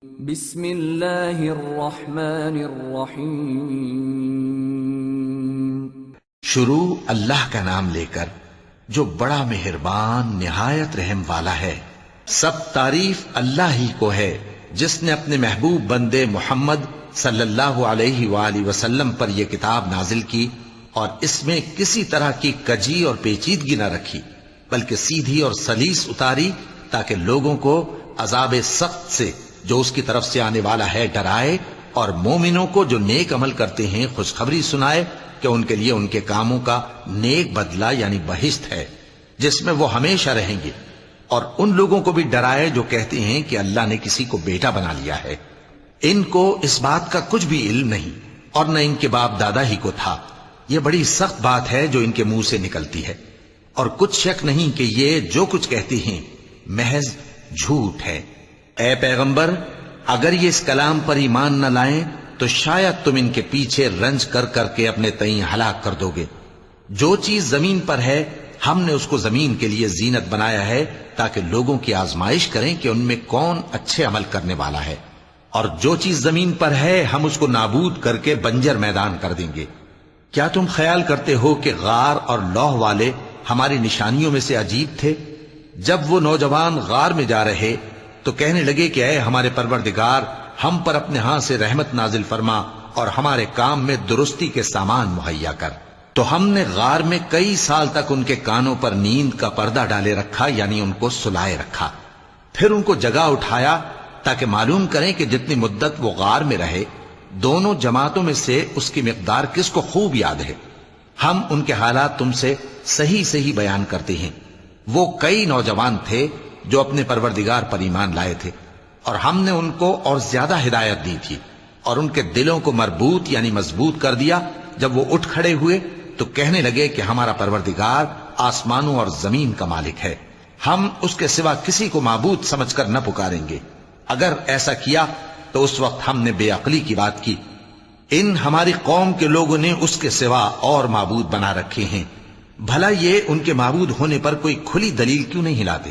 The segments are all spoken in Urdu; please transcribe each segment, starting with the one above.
بسم اللہ الرحمن الرحیم۔ شروع اللہ کا نام لے کر جو بڑا مہربان نہایت رحم والا ہے۔ سب تعریف اللہ ہی کو ہے جس نے اپنے محبوب بندے محمد صلی اللہ علیہ وآلہ وسلم پر یہ کتاب نازل کی اور اس میں کسی طرح کی کجی اور پیچیدگی نہ رکھی بلکہ سیدھی اور سلیس اتاری تاکہ لوگوں کو عذاب سخت سے جو اس کی طرف سے آنے والا ہے ڈرائے، اور مومنوں کو جو نیک عمل کرتے ہیں خوشخبری سنائے کہ ان کے لیے ان کے کاموں کا نیک بدلہ یعنی بہشت ہے جس میں وہ ہمیشہ رہیں گے، اور ان لوگوں کو بھی ڈرائے جو کہتے ہیں کہ اللہ نے کسی کو بیٹا بنا لیا ہے۔ ان کو اس بات کا کچھ بھی علم نہیں اور نہ ان کے باپ دادا ہی کو تھا۔ یہ بڑی سخت بات ہے جو ان کے منہ سے نکلتی ہے، اور کچھ شک نہیں کہ یہ جو کچھ کہتے ہیں محض جھوٹ ہے۔ اے پیغمبر، اگر یہ اس کلام پر ایمان نہ لائیں تو شاید تم ان کے پیچھے رنج کر کر کے اپنے تئیں ہلاک کر دو گے۔ جو چیز زمین پر ہے ہم نے اس کو زمین کے لیے زینت بنایا ہے تاکہ لوگوں کی آزمائش کریں کہ ان میں کون اچھے عمل کرنے والا ہے، اور جو چیز زمین پر ہے ہم اس کو نابود کر کے بنجر میدان کر دیں گے۔ کیا تم خیال کرتے ہو کہ غار اور لوح والے ہماری نشانیوں میں سے عجیب تھے؟ جب وہ نوجوان غار میں جا رہے تو کہنے لگے کہ اے ہمارے پروردگار، ہم پر اپنے ہاں سے رحمت نازل فرما اور ہمارے کام میں درستی کے سامان مہیا کر۔ تو ہم نے غار میں کئی سال تک ان کے کانوں پر نیند کا پردہ ڈالے رکھا، یعنی ان کو سلائے رکھا، پھر ان کو جگا اٹھایا تاکہ معلوم کریں کہ جتنی مدت وہ غار میں رہے دونوں جماعتوں میں سے اس کی مقدار کس کو خوب یاد ہے۔ ہم ان کے حالات تم سے صحیح صحیح بیان کرتے ہیں۔ وہ کئی نوجوان تھے جو اپنے پروردگار پر ایمان لائے تھے، اور ہم نے ان کو اور زیادہ ہدایت دی تھی اور ان کے دلوں کو مربوط یعنی مضبوط کر دیا۔ جب وہ اٹھ کھڑے ہوئے تو کہنے لگے کہ ہمارا پروردگار آسمانوں اور زمین کا مالک ہے، ہم اس کے سوا کسی کو معبود سمجھ کر نہ پکاریں گے۔ اگر ایسا کیا تو اس وقت ہم نے بے عقلی کی بات کی۔ ان ہماری قوم کے لوگوں نے اس کے سوا اور معبود بنا رکھے ہیں، بھلا یہ ان کے معبود ہونے پر کوئی کھلی دلیل کیوں نہیں لاتے؟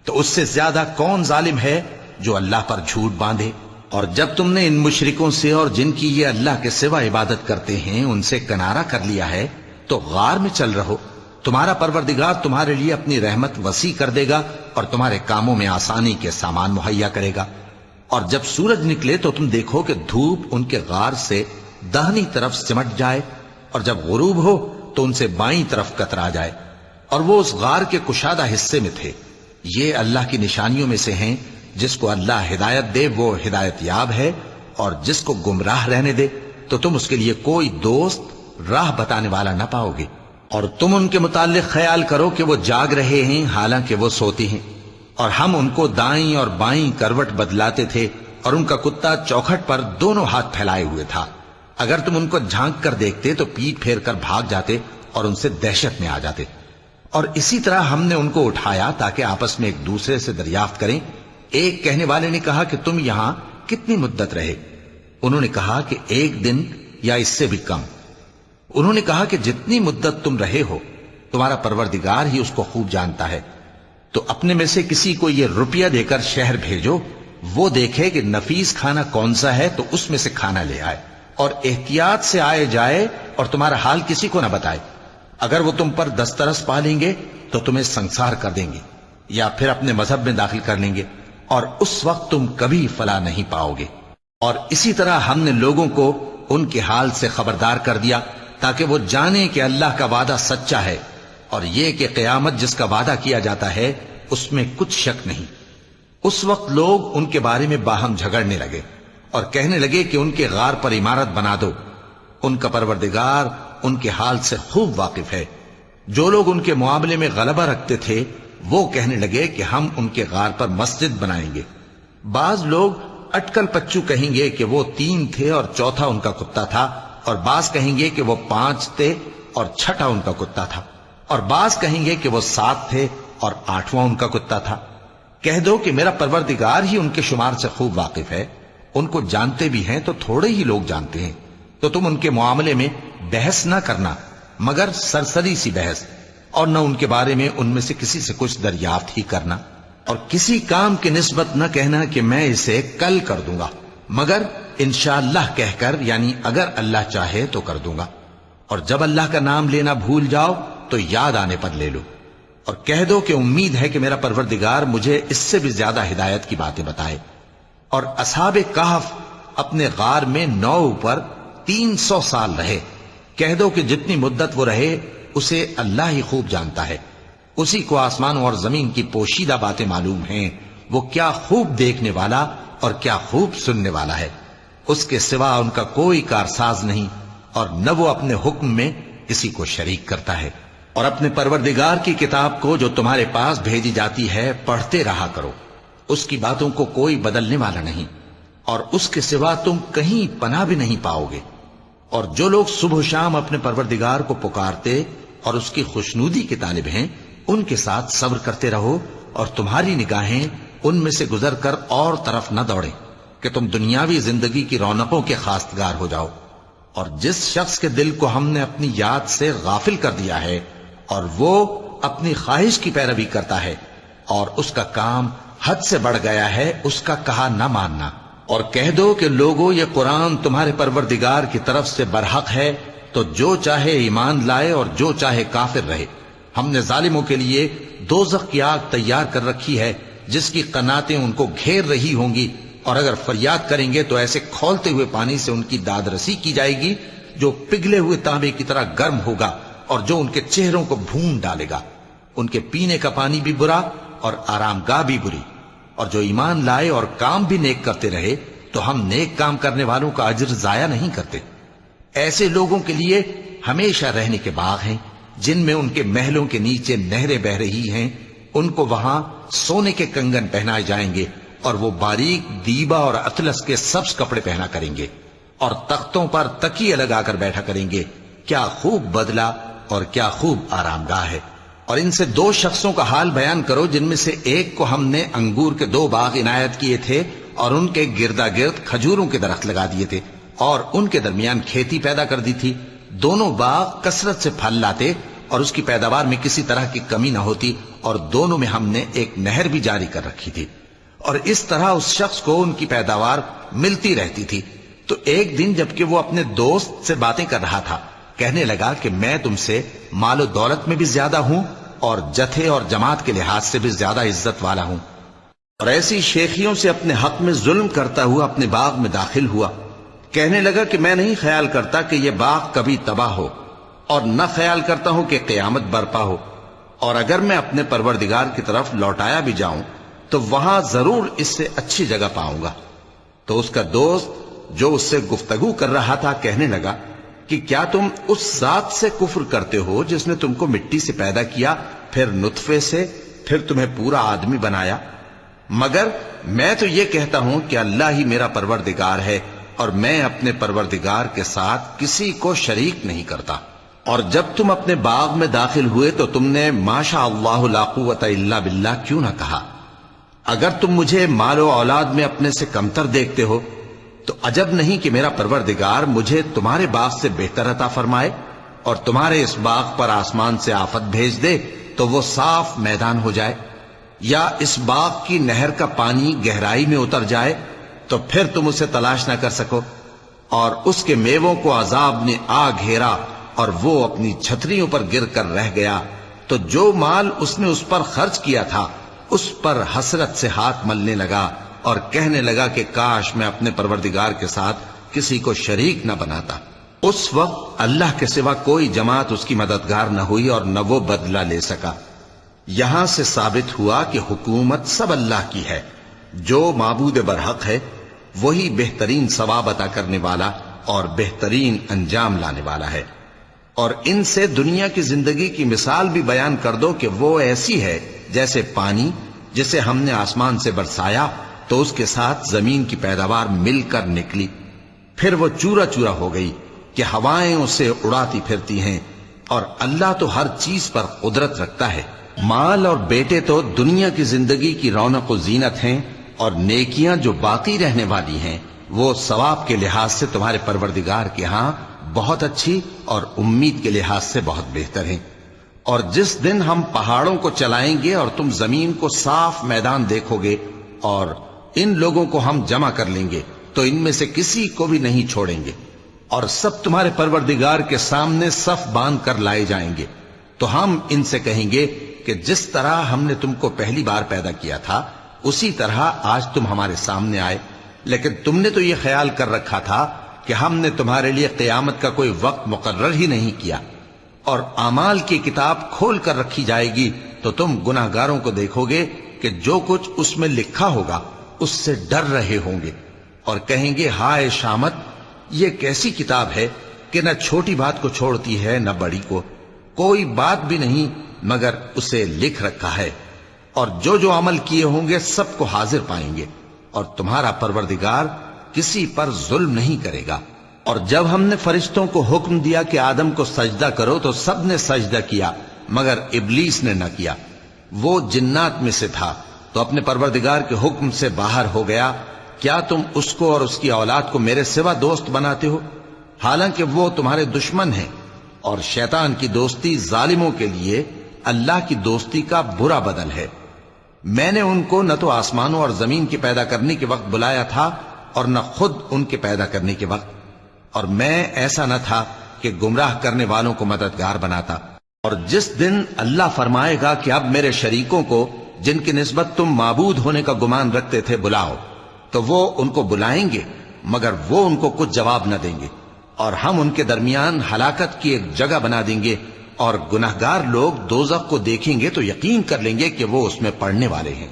تو اس سے زیادہ کون ظالم ہے جو اللہ پر جھوٹ باندھے؟ اور جب تم نے ان مشرکوں سے اور جن کی یہ اللہ کے سوا عبادت کرتے ہیں ان سے کنارہ کر لیا ہے تو غار میں چل رہو، تمہارا پروردگار تمہارے لیے اپنی رحمت وسیع کر دے گا اور تمہارے کاموں میں آسانی کے سامان مہیا کرے گا۔ اور جب سورج نکلے تو تم دیکھو کہ دھوپ ان کے غار سے داہنی طرف سمٹ جائے، اور جب غروب ہو تو ان سے بائیں طرف کترا جائے، اور وہ اس غار کے کشادہ حصے میں تھے۔ یہ اللہ کی نشانیوں میں سے ہیں، جس کو اللہ ہدایت دے وہ ہدایت یاب ہے، اور جس کو گمراہ رہنے دے تو تم اس کے لیے کوئی دوست راہ بتانے والا نہ پاؤ گے۔ اور تم ان کے متعلق خیال کرو کہ وہ جاگ رہے ہیں حالانکہ وہ سوتے ہیں، اور ہم ان کو دائیں اور بائیں کروٹ بدلاتے تھے، اور ان کا کتا چوکھٹ پر دونوں ہاتھ پھیلائے ہوئے تھا۔ اگر تم ان کو جھانک کر دیکھتے تو پیٹ پھیر کر بھاگ جاتے اور ان سے دہشت میں آ جاتے۔ اور اسی طرح ہم نے ان کو اٹھایا تاکہ آپس میں ایک دوسرے سے دریافت کریں۔ ایک کہنے والے نے کہا کہ تم یہاں کتنی مدت رہے؟ انہوں نے کہا کہ 1 دن یا اس سے بھی کم۔ انہوں نے کہا کہ جتنی مدت تم رہے ہو تمہارا پروردگار ہی اس کو خوب جانتا ہے، تو اپنے میں سے کسی کو یہ روپیہ دے کر شہر بھیجو، وہ دیکھے کہ نفیس کھانا کون سا ہے تو اس میں سے کھانا لے آئے، اور احتیاط سے آئے جائے اور تمہارا حال کسی کو نہ بتائے۔ اگر وہ تم پر دسترس پا لیں گے تو تمہیں سنسار کر دیں گے یا پھر اپنے مذہب میں داخل کر لیں گے، اور اس وقت تم کبھی فلاح نہیں پاؤ گے۔ اور اسی طرح ہم نے لوگوں کو ان کے حال سے خبردار کر دیا تاکہ وہ جانیں کہ اللہ کا وعدہ سچا ہے، اور یہ کہ قیامت جس کا وعدہ کیا جاتا ہے اس میں کچھ شک نہیں۔ اس وقت لوگ ان کے بارے میں باہم جھگڑنے لگے اور کہنے لگے کہ ان کے غار پر عمارت بنا دو۔ ان کا پروردگار ان کے حال سے خوب واقف ہے۔ جو لوگ ان کے معاملے میں غلبہ رکھتے تھے وہ کہنے لگے کہ ہم ان کے غار پر مسجد بنائیں گے۔ بعض لوگ اٹکل پچو کہیں گے کہ وہ 3 تھے اور چوتھا ان کا کتا تھا، اور بعض کہیں گے کہ وہ 5 تھے اور چھٹا ان کا کتا تھا، اور بعض کہیں گے کہ وہ 7 تھے اور 8واں ان کا کتا تھا۔ کہہ دو کہ میرا پروردگار ہی ان کے شمار سے خوب واقف ہے، ان کو جانتے بھی ہیں تو تھوڑے ہی لوگ جانتے ہیں۔ تو تم ان کے معاملے میں بحث نہ کرنا مگر سرسری سی بحث، اور نہ ان کے بارے میں ان میں سے کسی سے کچھ دریافت ہی کرنا۔ اور کسی کام کی نسبت نہ کہنا کہ میں اسے کل کر دوں گا، مگر انشاءاللہ کہہ کر، یعنی اگر اللہ چاہے تو کر دوں گا۔ اور جب اللہ کا نام لینا بھول جاؤ تو یاد آنے پر لے لو، اور کہہ دو کہ امید ہے کہ میرا پروردگار مجھے اس سے بھی زیادہ ہدایت کی باتیں بتائے۔ اور اصحاب کہف اپنے غار میں 9 پر 300 سال رہے۔ کہہ دو کہ جتنی مدت وہ رہے اسے اللہ ہی خوب جانتا ہے، اسی کو آسمانوں اور زمین کی پوشیدہ باتیں معلوم ہیں، وہ کیا خوب دیکھنے والا اور کیا خوب سننے والا ہے۔ اس کے سوا ان کا کوئی کارساز نہیں، اور نہ وہ اپنے حکم میں کسی کو شریک کرتا ہے۔ اور اپنے پروردگار کی کتاب کو جو تمہارے پاس بھیجی جاتی ہے پڑھتے رہا کرو، اس کی باتوں کو کوئی بدلنے والا نہیں، اور اس کے سوا تم کہیں پناہ بھی نہیں پاؤ گے۔ اور جو لوگ صبح و شام اپنے پروردگار کو پکارتے اور اس کی خوشنودی کے طالب ہیں، ان کے ساتھ صبر کرتے رہو، اور تمہاری نگاہیں ان میں سے گزر کر اور طرف نہ دوڑیں کہ تم دنیاوی زندگی کی رونقوں کے خواستگار ہو جاؤ۔ اور جس شخص کے دل کو ہم نے اپنی یاد سے غافل کر دیا ہے اور وہ اپنی خواہش کی پیروی کرتا ہے اور اس کا کام حد سے بڑھ گیا ہے، اس کا کہا نہ ماننا۔ اور کہہ دو کہ لوگو یہ قرآن تمہارے پروردگار کی طرف سے برحق ہے، تو جو چاہے ایمان لائے اور جو چاہے کافر رہے۔ ہم نے ظالموں کے لیے دوزخ کی آگ تیار کر رکھی ہے جس کی قناتیں ان کو گھیر رہی ہوں گی، اور اگر فریاد کریں گے تو ایسے کھولتے ہوئے پانی سے ان کی داد رسی کی جائے گی جو پگھلے ہوئے تانبے کی طرح گرم ہوگا اور جو ان کے چہروں کو بھون ڈالے گا۔ ان کے پینے کا پانی بھی برا اور آرام گاہ بھی بری۔ اور جو ایمان لائے اور کام بھی نیک کرتے رہے تو ہم نیک کام کرنے والوں کا اجر ضائع نہیں کرتے۔ ایسے لوگوں کے لیے ہمیشہ رہنے کے باغ ہیں جن میں ان کے محلوں کے نیچے نہریں بہ رہی ہیں، ان کو وہاں سونے کے کنگن پہنائے جائیں گے، اور وہ باریک دیبا اور اطلس کے سبز کپڑے پہنا کریں گے، اور تختوں پر تکیے لگا کر بیٹھا کریں گے۔ کیا خوب بدلہ اور کیا خوب آرام گاہ ہے۔ اور ان سے 2 شخصوں کا حال بیان کرو جن میں سے ایک کو ہم نے انگور کے 2 باغ عنایت کیے تھے اور ان کے گردا گرد کھجوروں کے درخت لگا دیے تھے اور ان کے درمیان کھیتی پیدا کر دی تھی۔ دونوں باغ کثرت سے پھل لاتے اور اس کی پیداوار میں کسی طرح کی کمی نہ ہوتی، اور دونوں میں ہم نے ایک نہر بھی جاری کر رکھی تھی، اور اس طرح اس شخص کو ان کی پیداوار ملتی رہتی تھی۔ تو ایک دن جبکہ وہ اپنے دوست سے باتیں کر رہا تھا، کہنے لگا کہ میں تم سے مال و دولت میں بھی زیادہ ہوں اور جتھے اور جماعت کے لحاظ سے بھی زیادہ عزت والا ہوں، اور ایسی شیخیوں سے اپنے حق میں ظلم کرتا ہوا اپنے باغ میں داخل ہوا۔ کہنے لگا کہ میں نہیں خیال کرتا کہ یہ باغ کبھی تباہ ہو، اور نہ خیال کرتا ہوں کہ قیامت برپا ہو، اور اگر میں اپنے پروردگار کی طرف لوٹایا بھی جاؤں تو وہاں ضرور اس سے اچھی جگہ پاؤں گا۔ تو اس کا دوست جو اس سے گفتگو کر رہا تھا کہنے لگا کہ کیا تم اس ذات سے کفر کرتے ہو جس نے تم کو مٹی سے پیدا کیا، پھر نطفے سے، پھر تمہیں پورا آدمی بنایا؟ مگر میں تو یہ کہتا ہوں کہ اللہ ہی میرا پروردگار ہے، اور میں اپنے پروردگار کے ساتھ کسی کو شریک نہیں کرتا۔ اور جب تم اپنے باغ میں داخل ہوئے تو تم نے ماشاء اللہ لا قوت الا باللہ کیوں نہ کہا؟ اگر تم مجھے مال و اولاد میں اپنے سے کمتر دیکھتے ہو تو عجب نہیں کہ میرا پروردگار مجھے تمہارے باغ سے بہتر عطا فرمائے، اور تمہارے اس باغ پر آسمان سے آفت بھیج دے تو وہ صاف میدان ہو جائے، یا اس باغ کی نہر کا پانی گہرائی میں اتر جائے تو پھر تم اسے تلاش نہ کر سکو، اور اس کے میووں کو عذاب نے آ گھیرا اور وہ اپنی چھتریوں پر گر کر رہ گیا، تو جو مال اس نے اس پر خرچ کیا تھا اس پر حسرت سے ہاتھ ملنے لگا اور کہنے لگا کہ کاش میں اپنے پروردگار کے ساتھ کسی کو شریک نہ بناتا۔ اس وقت اللہ کے سوا کوئی جماعت اس کی مددگار نہ ہوئی اور نہ وہ بدلہ لے سکا۔ یہاں سے ثابت ہوا کہ حکومت سب اللہ کی ہے، جو معبود برحق ہے وہی بہترین ثواب عطا کرنے والا اور بہترین انجام لانے والا ہے۔ اور ان سے دنیا کی زندگی کی مثال بھی بیان کر دو کہ وہ ایسی ہے جیسے پانی جسے ہم نے آسمان سے برسایا تو اس کے ساتھ زمین کی پیداوار مل کر نکلی، پھر وہ چورا چورا ہو گئی کہ ہوائیں اسے اڑاتی پھرتی ہیں، اور اللہ تو ہر چیز پر قدرت رکھتا ہے۔ مال اور بیٹے تو دنیا کی زندگی کی رونق و زینت ہیں، اور نیکیاں جو باقی رہنے والی ہیں وہ ثواب کے لحاظ سے تمہارے پروردگار کے ہاں بہت اچھی اور امید کے لحاظ سے بہت بہتر ہیں۔ اور جس دن ہم پہاڑوں کو چلائیں گے اور تم زمین کو صاف میدان دیکھو گے اور ان لوگوں کو ہم جمع کر لیں گے تو ان میں سے کسی کو بھی نہیں چھوڑیں گے، اور سب تمہارے پروردگار کے سامنے صف باندھ کر لائے جائیں گے، تو ہم ان سے کہیں گے کہ جس طرح ہم نے تم کو پہلی بار پیدا کیا تھا اسی طرح آج تم ہمارے سامنے آئے، لیکن تم نے تو یہ خیال کر رکھا تھا کہ ہم نے تمہارے لیے قیامت کا کوئی وقت مقرر ہی نہیں کیا، اور اعمال کی کتاب کھول کر رکھی جائے گی تو تم گناہگاروں کو دیکھو گے کہ جو کچھ اس میں لکھا ہوگا اس سے ڈر رہے ہوں گے، اور کہیں گے ہائے شامت، یہ کیسی کتاب ہے کہ نہ چھوٹی بات کو چھوڑتی ہے نہ بڑی کو، کوئی بات بھی نہیں مگر اسے لکھ رکھا ہے، اور جو جو عمل کیے ہوں گے سب کو حاضر پائیں گے، اور تمہارا پروردگار کسی پر ظلم نہیں کرے گا۔ اور جب ہم نے فرشتوں کو حکم دیا کہ آدم کو سجدہ کرو تو سب نے سجدہ کیا مگر ابلیس نے نہ کیا، وہ جنات میں سے تھا تو اپنے پروردگار کے حکم سے باہر ہو گیا۔ کیا تم اس کو اور اس کی اولاد کو میرے سوا دوست بناتے ہو، حالانکہ وہ تمہارے دشمن ہیں، اور شیطان کی دوستی ظالموں کے لیے اللہ کی دوستی کا برا بدل ہے۔ میں نے ان کو نہ تو آسمانوں اور زمین کے پیدا کرنے کے وقت بلایا تھا اور نہ خود ان کے پیدا کرنے کے وقت، اور میں ایسا نہ تھا کہ گمراہ کرنے والوں کو مددگار بناتا۔ اور جس دن اللہ فرمائے گا کہ اب میرے شریکوں کو جن کی نسبت تم معبود ہونے کا گمان رکھتے تھے بلاؤ، تو وہ ان کو بلائیں گے مگر وہ ان کو کچھ جواب نہ دیں گے، اور ہم ان کے درمیان ہلاکت کی ایک جگہ بنا دیں گے، اور گناہگار لوگ دوزخ کو دیکھیں گے تو یقین کر لیں گے کہ وہ اس میں پڑنے والے ہیں،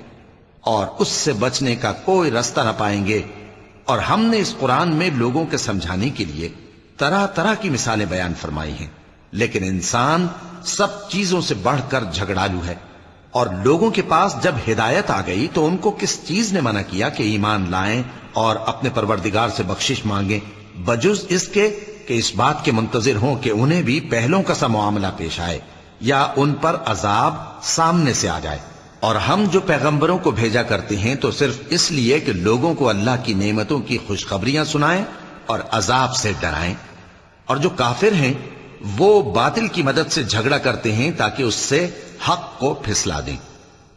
اور اس سے بچنے کا کوئی راستہ نہ پائیں گے۔ اور ہم نے اس قرآن میں لوگوں کے سمجھانے کے لیے طرح طرح کی مثالیں بیان فرمائی ہیں، لیکن انسان سب چیزوں سے بڑھ کر جھگڑالو ہے، اور لوگوں کے پاس جب ہدایت آ گئی تو ان کو کس چیز نے منع کیا کہ ایمان لائیں اور اپنے پروردگار سے بخشش مانگیں، بجز اس کے کہ اس بات کے منتظر ہوں کہ انہیں بھی پہلوں کا سا معاملہ پیش آئے یا ان پر عذاب سامنے سے آ جائے۔ اور ہم جو پیغمبروں کو بھیجا کرتے ہیں تو صرف اس لیے کہ لوگوں کو اللہ کی نعمتوں کی خوشخبریاں سنائیں اور عذاب سے ڈرائیں، اور جو کافر ہیں وہ باطل کی مدد سے جھگڑا کرتے ہیں تاکہ اس سے حق کو پھسلا دیں،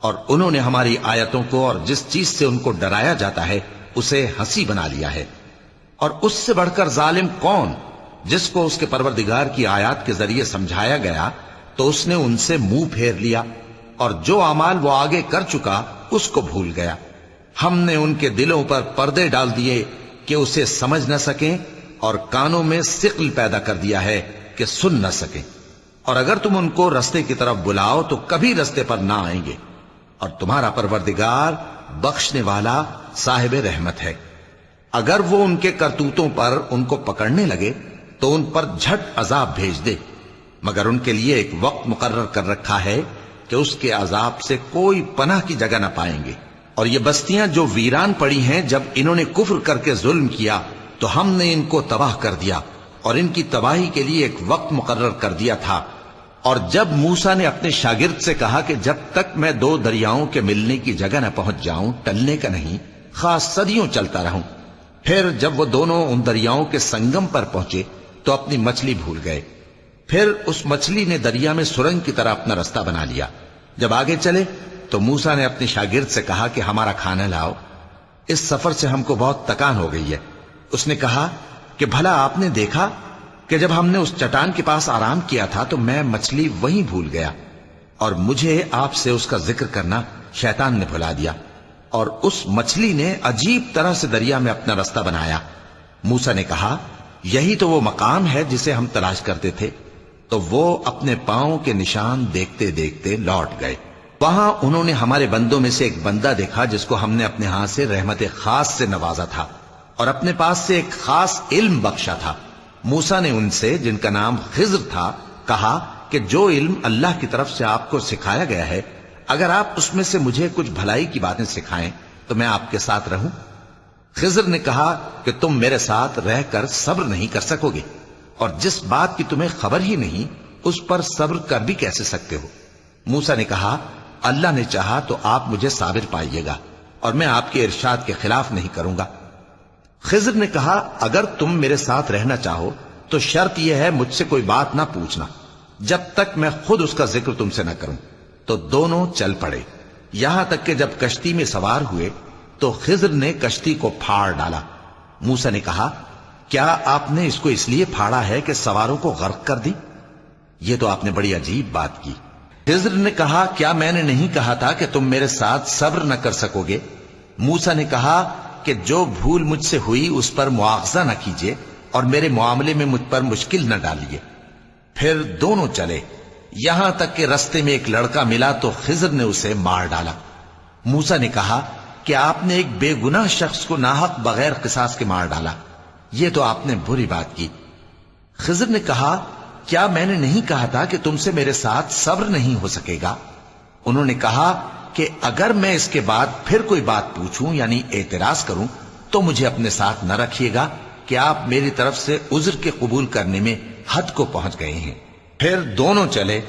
اور انہوں نے ہماری آیتوں کو اور جس چیز سے ان کو ڈرایا جاتا ہے اسے ہنسی بنا لیا ہے۔ اور اس سے بڑھ کر ظالم کون، جس کو اس کے پروردگار کی آیات کے ذریعے سمجھایا گیا تو اس نے ان سے منہ پھیر لیا، اور جو اعمال وہ آگے کر چکا اس کو بھول گیا۔ ہم نے ان کے دلوں پر پردے ڈال دیے کہ اسے سمجھ نہ سکیں، اور کانوں میں ثقل پیدا کر دیا ہے کہ سن نہ سکیں، اور اگر تم ان کو رستے کی طرف بلاؤ تو کبھی رستے پر نہ آئیں گے، اور تمہارا پروردگار بخشنے والا صاحب رحمت ہے۔ اگر وہ ان کے کرتوتوں پر ان کو پکڑنے لگے تو ان پر جھٹ عذاب بھیج دے، مگر ان کے لیے ایک وقت مقرر کر رکھا ہے کہ اس کے عذاب سے کوئی پناہ کی جگہ نہ پائیں گے۔ اور یہ بستیاں جو ویران پڑی ہیں، جب انہوں نے کفر کر کے ظلم کیا تو ہم نے ان کو تباہ کر دیا، اور ان کی تباہی کے لیے ایک وقت مقرر کر دیا تھا۔ اور جب موسیٰ نے اپنے شاگرد سے کہا کہ جب تک میں دو دریاؤں کے ملنے کی جگہ نہ پہنچ جاؤں ٹلنے کا نہیں، خاص صدیوں چلتا رہوں، پھر جب وہ دونوں ان دریاؤں کے سنگم پر پہنچے تو اپنی مچھلی بھول گئے، پھر اس مچھلی نے دریا میں سرنگ کی طرح اپنا رستہ بنا لیا۔ جب آگے چلے تو موسیٰ نے اپنے شاگرد سے کہا کہ ہمارا کھانا لاؤ، اس سفر سے ہم کو بہت تکان ہو گئی ہے۔ اس نے کہا کہ بھلا آپ نے دیکھا کہ جب ہم نے اس چٹان کے پاس آرام کیا تھا تو میں مچھلی وہیں بھول گیا، اور مجھے آپ سے اس کا ذکر کرنا شیطان نے بھلا دیا، اور اس مچھلی نے عجیب طرح سے دریا میں اپنا رستہ بنایا۔ موسیٰ نے کہا یہی تو وہ مقام ہے جسے ہم تلاش کرتے تھے، تو وہ اپنے پاؤں کے نشان دیکھتے دیکھتے لوٹ گئے۔ وہاں انہوں نے ہمارے بندوں میں سے ایک بندہ دیکھا جس کو ہم نے اپنے ہاں سے رحمت خاص سے نوازا تھا، اور اپنے پاس سے ایک خاص علم بخشا تھا۔ موسیٰ نے ان سے جن کا نام خضر تھا کہا کہ جو علم اللہ کی طرف سے آپ کو سکھایا گیا ہے، اگر آپ اس میں سے مجھے کچھ بھلائی کی باتیں سکھائیں تو میں آپ کے ساتھ رہوں۔ خضر نے کہا کہ تم میرے ساتھ رہ کر صبر نہیں کر سکو گے، اور جس بات کی تمہیں خبر ہی نہیں اس پر صبر کر بھی کیسے سکتے ہو؟ موسیٰ نے کہا اللہ نے چاہا تو آپ مجھے صابر پائیے گا، اور میں آپ کے ارشاد کے خلاف نہیں کروں گا۔ خضر نے کہا اگر تم میرے ساتھ رہنا چاہو تو شرط یہ ہے مجھ سے کوئی بات نہ پوچھنا، جب تک میں خود اس کا ذکر تم سے نہ کروں۔ تو دونوں چل پڑے، یہاں تک کہ جب کشتی میں سوار ہوئے تو خضر نے کشتی کو پھاڑ ڈالا۔ موسیٰ نے کہا، کیا آپ نے اس کو اس لیے پھاڑا ہے کہ سواروں کو غرق کر دی؟ یہ تو آپ نے بڑی عجیب بات کی۔ خضر نے کہا، کیا میں نے نہیں کہا تھا کہ تم میرے ساتھ صبر نہ کر سکو گے؟ موسیٰ نے کہا کہ جو بھول مجھ سے ہوئی اس پر مواخذہ نہ کیجیے اور میرے معاملے میں مجھ پر مشکل نہ ڈالیے۔ پھر دونوں چلے، یہاں تک کہ رستے میں ایک لڑکا ملا تو خضر نے اسے مار ڈالا۔ موسیٰ نے کہا کہ آپ نے ایک بے گناہ شخص کو ناحق بغیر قصاص کے مار ڈالا، یہ تو آپ نے بری بات کی۔ خضر نے کہا، کیا میں نے نہیں کہا تھا کہ تم سے میرے ساتھ صبر نہیں ہو سکے گا؟ انہوں نے کہا کہ اگر میں اس کے بعد پھر کوئی بات پوچھوں یعنی اعتراض کروں تو مجھے اپنے ساتھ نہ رکھیے گا کہ آپ میری طرف سے عذر کے قبول کرنے میں حد کو پہنچ گئے ہیں۔ پھر دونوں چلے،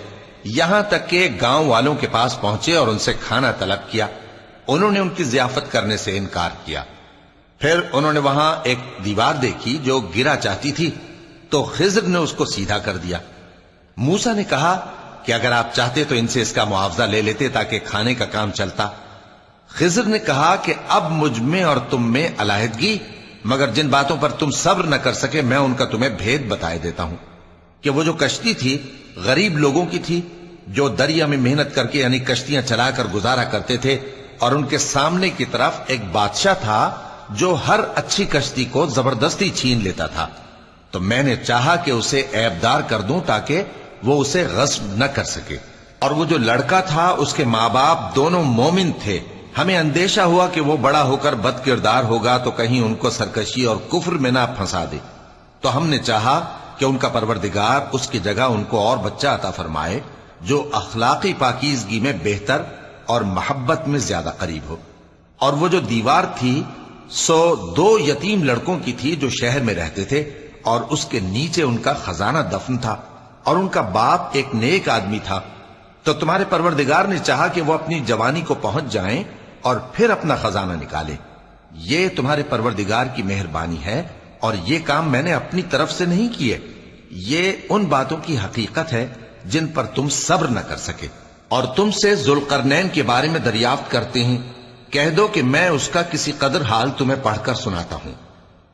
یہاں تک کہ گاؤں والوں کے پاس پہنچے اور ان سے کھانا طلب کیا۔ انہوں نے ان کی ضیافت کرنے سے انکار کیا۔ پھر انہوں نے وہاں ایک دیوار دیکھی جو گرا چاہتی تھی تو خضر نے اس کو سیدھا کر دیا۔ موسیٰ نے کہا کہ اگر آپ چاہتے تو ان سے اس کا معاوضہ لے لیتے تاکہ کھانے کا کام چلتا۔ خضر نے کہا کہ اب مجھ میں اور تم میں علیحدگی، مگر جن باتوں پر تم صبر نہ کر سکے میں ان کا تمہیں بھید بتائے دیتا ہوں کہ وہ جو کشتی تھی غریب لوگوں کی تھی جو دریا میں محنت کر کے یعنی کشتیاں چلا کر گزارا کرتے تھے، اور ان کے سامنے کی طرف ایک بادشاہ تھا جو ہر اچھی کشتی کو زبردستی چھین لیتا تھا۔ تو میں نے چاہا کہ اسے عیبدار کر دوں تاکہ وہ اسے غصب نہ کر سکے۔ اور وہ جو لڑکا تھا اس کے ماں باپ دونوں مومن تھے، ہمیں اندیشہ ہوا کہ وہ بڑا ہو کر بد کردار ہوگا تو کہیں ان کو سرکشی اور کفر میں نہ پھنسا دے، تو ہم نے چاہا کہ ان کا پروردگار اس کی جگہ ان کو اور بچہ عطا فرمائے جو اخلاقی پاکیزگی میں بہتر اور محبت میں زیادہ قریب ہو۔ اور وہ جو دیوار تھی سو 2 یتیم لڑکوں کی تھی جو شہر میں رہتے تھے، اور اس کے نیچے ان کا خزانہ دفن تھا، اور ان کا باپ ایک نیک آدمی تھا۔ تو تمہارے پروردگار نے چاہا کہ وہ اپنی جوانی کو پہنچ جائیں اور پھر اپنا خزانہ نکالیں۔ یہ تمہارے پروردگار کی مہربانی ہے، اور یہ کام میں نے اپنی طرف سے نہیں کیے، یہ ان باتوں کی حقیقت ہے جن پر تم صبر نہ کر سکے۔ اور تم سے ذوالقرنین کے بارے میں دریافت کرتے ہیں، کہہ دو کہ میں اس کا کسی قدر حال تمہیں پڑھ کر سناتا ہوں۔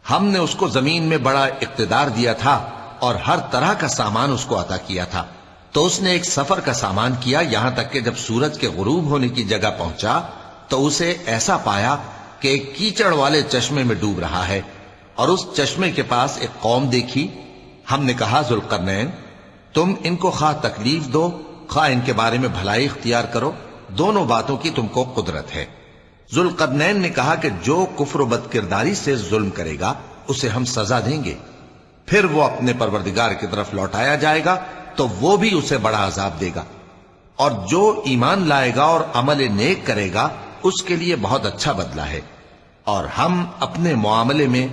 ہم نے اس کو زمین میں بڑا اقتدار دیا تھا اور ہر طرح کا سامان اس کو عطا کیا تھا۔ تو اس نے ایک سفر کا سامان کیا، یہاں تک کہ جب سورج کے غروب ہونے کی جگہ پہنچا تو اسے ایسا پایا کہ ایک کیچڑ والے چشمے میں ڈوب رہا ہے، اور اس چشمے کے پاس ایک قوم دیکھی۔ ہم نے کہا، ذوالقرنین، تم ان کو خواہ تکلیف دو خواہ ان کے بارے میں بھلائی اختیار کرو، دونوں باتوں کی تم کو قدرت ہے۔ ذوالقرنین نے کہا کہ جو کفر و بد کرداری سے ظلم کرے گا اسے ہم سزا دیں گے، پھر وہ اپنے پروردگار کی طرف لوٹایا جائے گا تو وہ بھی اسے بڑا عذاب دے گا، اور جو ایمان لائے گا اور عمل نیک کرے گا اس کے لیے بہت اچھا بدلہ ہے، اور ہم اپنے معاملے میں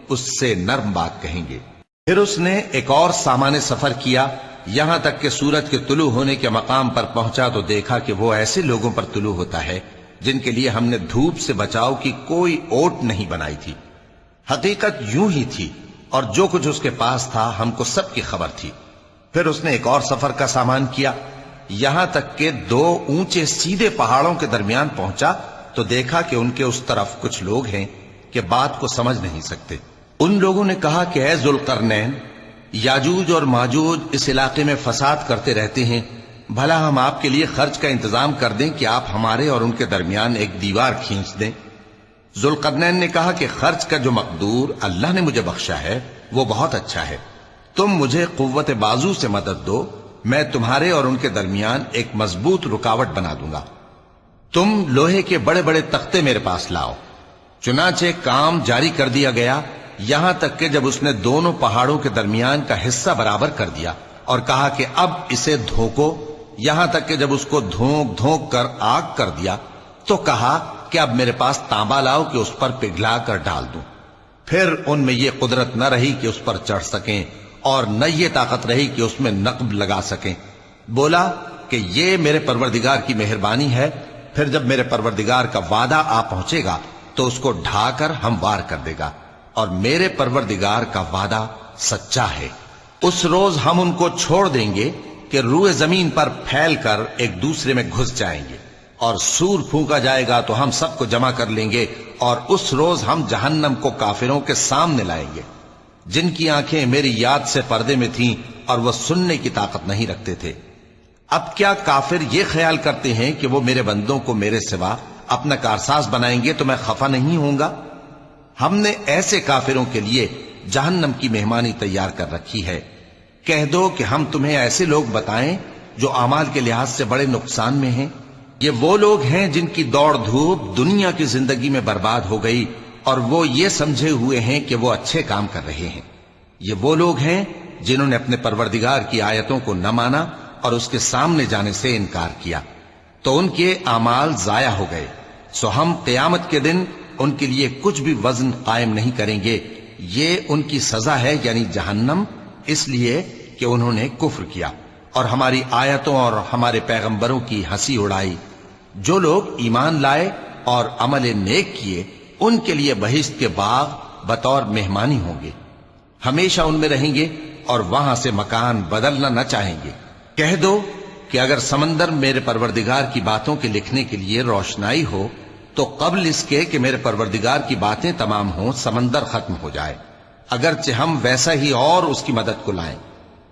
اس سے نرم بات کہیں گے۔ پھر اس نے ایک اور سامان سفر کیا، یہاں تک کہ سورج کے طلوع ہونے کے مقام پر پہنچا تو دیکھا کہ وہ ایسے لوگوں پر طلوع ہوتا ہے جن کے لیے ہم نے دھوپ سے بچاؤ کی کوئی اوٹ نہیں بنائی تھی۔ حقیقت یوں ہی تھی، اور جو کچھ اس کے پاس تھا ہم کو سب کی خبر تھی۔ پھر اس نے ایک اور سفر کا سامان کیا، یہاں تک کہ 2 اونچے سیدھے پہاڑوں کے درمیان پہنچا تو دیکھا کہ ان کے اس طرف کچھ لوگ ہیں کہ بات کو سمجھ نہیں سکتے۔ ان لوگوں نے کہا کہ اے ذوالقرنین، یاجوج اور ماجوج اس علاقے میں فساد کرتے رہتے ہیں، بھلا ہم آپ کے لیے خرچ کا انتظام کر دیں کہ آپ ہمارے اور ان کے درمیان ایک دیوار کھینچ دیں۔ ذوالقرنین نے کہا کہ خرچ کا جو مقدور اللہ نے مجھے بخشا ہے وہ بہت اچھا ہے، تم مجھے قوت بازو سے مدد دو، میں تمہارے اور ان کے درمیان ایک مضبوط رکاوٹ بنا دوں گا۔ تم لوہے کے بڑے بڑے تختے میرے پاس لاؤ۔ چنانچہ کام جاری کر دیا گیا، یہاں تک کہ جب اس نے دونوں پہاڑوں کے درمیان کا حصہ برابر کر دیا اور کہا کہ اب اسے دھوکو، یہاں تک کہ جب اس کو دھونک دھونک کر آگ کر دیا تو کہا کہ اب میرے پاس تانبا لاؤ کہ اس پر پگھلا کر ڈال دوں۔ پھر ان میں یہ قدرت نہ رہی کہ اس پر چڑھ سکیں، اور نہ یہ طاقت رہی کہ اس میں نقب لگا سکیں۔ بولا کہ یہ میرے پروردگار کی مہربانی ہے، پھر جب میرے پروردگار کا وعدہ آ پہنچے گا تو اس کو ڈھا کر ہموار کر دے گا، اور میرے پروردگار کا وعدہ سچا ہے۔ اس روز ہم ان کو چھوڑ دیں گے کہ روئے زمین پر پھیل کر ایک دوسرے میں گھس جائیں گے، اور سور پھونکا جائے گا تو ہم سب کو جمع کر لیں گے، اور اس روز ہم جہنم کو کافروں کے سامنے لائیں گے، جن کی آنکھیں میری یاد سے پردے میں تھیں اور وہ سننے کی طاقت نہیں رکھتے تھے۔ اب کیا کافر یہ خیال کرتے ہیں کہ وہ میرے بندوں کو میرے سوا اپنا کارساز بنائیں گے تو میں خفا نہیں ہوں گا؟ ہم نے ایسے کافروں کے لیے جہنم کی مہمانی تیار کر رکھی ہے۔ کہہ دو کہ ہم تمہیں ایسے لوگ بتائیں جو اعمال کے لحاظ سے بڑے نقصان میں ہیں۔ یہ وہ لوگ ہیں جن کی دوڑ دھوپ دنیا کی زندگی میں برباد ہو گئی اور وہ یہ سمجھے ہوئے ہیں کہ وہ اچھے کام کر رہے ہیں۔ یہ وہ لوگ ہیں جنہوں نے اپنے پروردگار کی آیتوں کو نہ مانا اور اس کے سامنے جانے سے انکار کیا، تو ان کے اعمال ضائع ہو گئے، سو ہم قیامت کے دن ان کے لیے کچھ بھی وزن قائم نہیں کریں گے۔ یہ ان کی سزا ہے، یعنی جہنم، اس لیے کہ انہوں نے کفر کیا اور ہماری آیتوں اور ہمارے پیغمبروں کی ہنسی اڑائی۔ جو لوگ ایمان لائے اور عمل نیک کیے ان کے لیے بہشت کے باغ بطور مہمانی ہوں گے، ہمیشہ ان میں رہیں گے اور وہاں سے مکان بدلنا نہ چاہیں گے۔ کہہ دو کہ اگر سمندر میرے پروردگار کی باتوں کے لکھنے کے لیے روشنائی ہو تو قبل اس کے کہ میرے پروردگار کی باتیں تمام ہوں سمندر ختم ہو جائے، اگرچہ ہم ویسا ہی اور اس کی مدد کو لائیں۔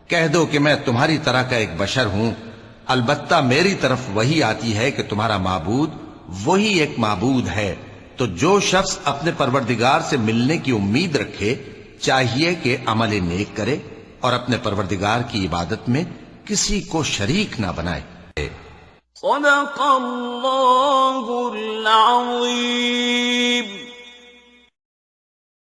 کہہ دو کہ میں تمہاری طرح کا ایک بشر ہوں، البتہ میری طرف وہی آتی ہے کہ تمہارا معبود وہی ایک معبود ہے، تو جو شخص اپنے پروردگار سے ملنے کی امید رکھے چاہیے کہ عمل نیک کرے اور اپنے پروردگار کی عبادت میں کسی کو شریک نہ بنائے۔ صدق اللہ العظیم۔